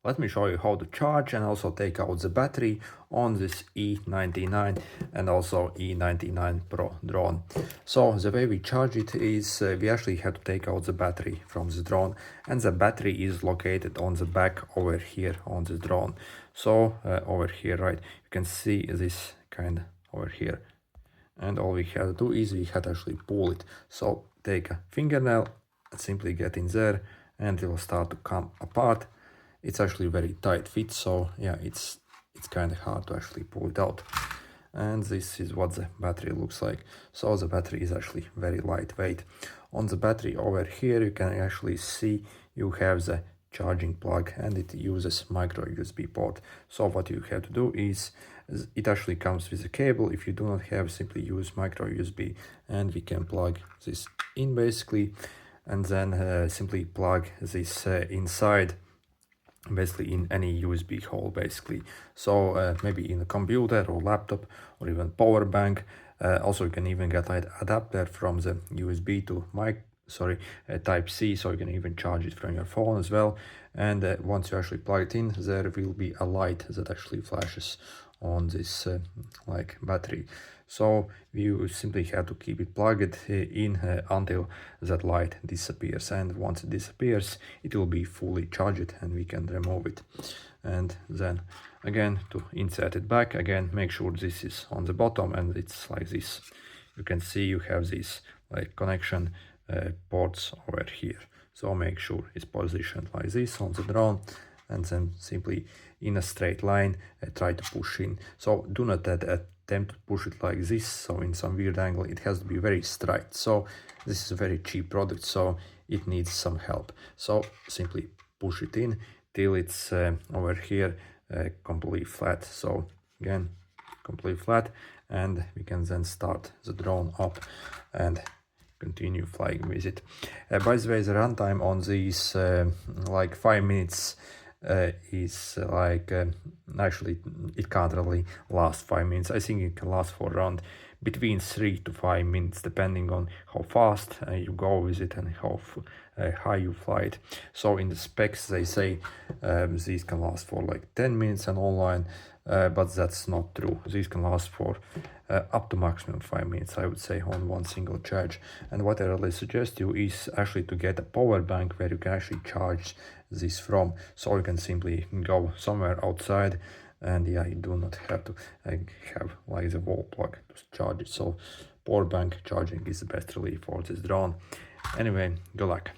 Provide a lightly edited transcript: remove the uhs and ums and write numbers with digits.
let me show you how to charge and also take out the battery on this E99 and also E99 Pro drone. So the way we charge it is we actually have to take out the battery from the drone, and the battery is located on the back over here on the drone. So over here, right, you can see this kind of over here, and all we have to do is we have to actually pull it. So take a fingernail and simply get in there and it will start to come apart. It's actually very tight fit, so yeah, it's kind of hard to actually pull it out. And this is what the battery looks like. So the battery is actually very lightweight. On the battery over here you can actually see you have the charging plug, and it uses micro USB port. So what you have to do is it actually comes with a cable. If you do not have, simply use micro USB, and we can plug this in basically, and then simply plug this inside, basically in any USB hole basically. So maybe in a computer or laptop or even power bank. Also you can even get an adapter from the USB to type C, so you can even charge it from your phone as well. And once you actually plug it in, there will be a light that actually flashes on this like battery. So you simply have to keep it plugged in until that light disappears, and once it disappears it will be fully charged and we can remove it. And then again, to insert it back, again make sure this is on the bottom and it's like this. You can see you have these like connection ports over here, so make sure it's positioned like this on the drone, and then simply in a straight line try to push in. So do not attempt to push it like this, so in some weird angle. It has to be very straight. So this is a very cheap product, so it needs some help. So simply push it in till it's over here completely flat. So again, completely flat, and we can then start the drone up and continue flying with it. By the way, the runtime on these like 5 minutes is like actually it can't really last 5 minutes. I think it can last for around between 3 to 5 minutes, depending on how fast you go with it and how high you fly it. So in the specs they say these can last for like 10 minutes and online, but that's not true. These can last for up to maximum 5 minutes, I would say, on one single charge. And what I really suggest you is actually to get a power bank where you can actually charge this from, so you can simply go somewhere outside, and yeah, you do not have to have like the wall plug to charge it. So power bank charging is the best relief for this drone. Anyway, good luck.